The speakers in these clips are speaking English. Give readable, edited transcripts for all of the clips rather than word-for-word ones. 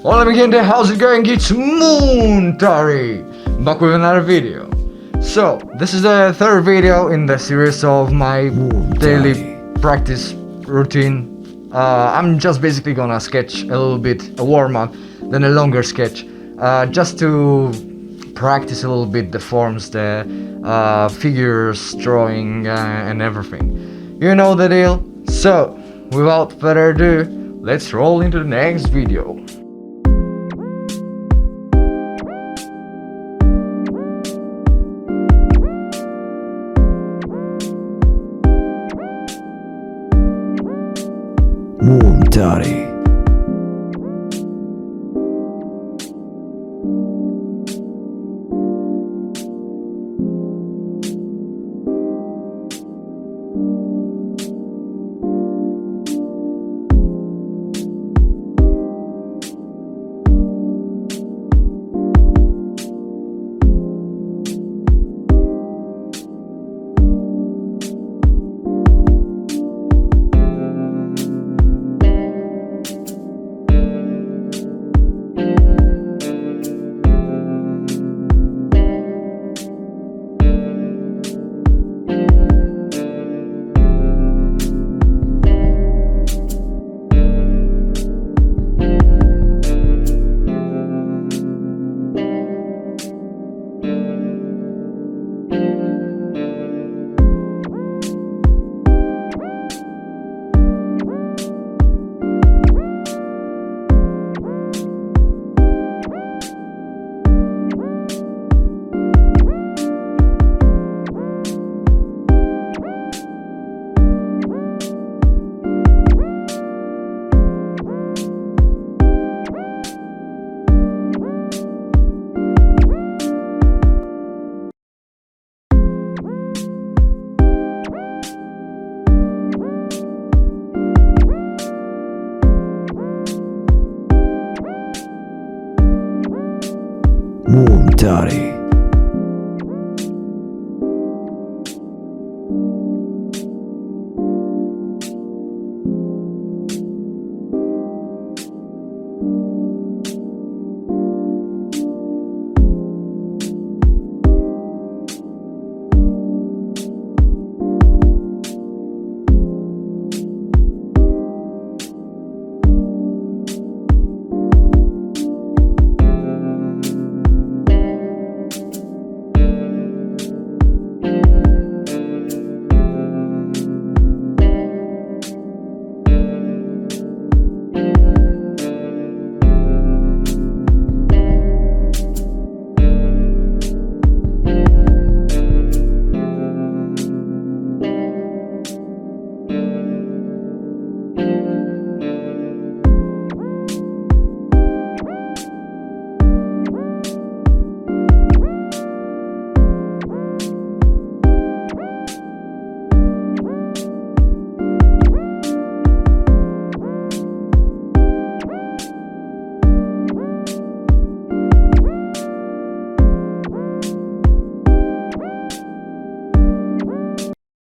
Hola mi gente, how's it going? It's Moontari, back with another video. So, this is the third video in the series of my daily practice routine. I'm just basically gonna sketch a little bit, a warm-up, then a longer sketch, just to practice a little bit the forms, the figures, drawing, and everything. You know the deal. So, without further ado, let's roll into the next video. Daddy. Daddy.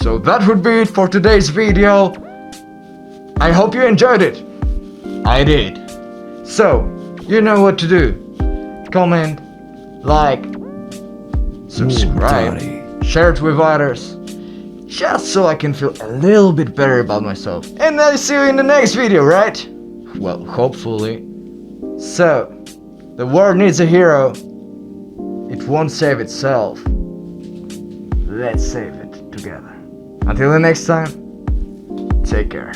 So that would be it for today's video. I hope you enjoyed it. I did. So, you know what to do. Comment, like, subscribe, share it with others. Just so I can feel a little bit better about myself. And I'll see you in the next video, right? Well, hopefully. So, the world needs a hero. It won't save itself. Let's save it together. Until the next time, take care.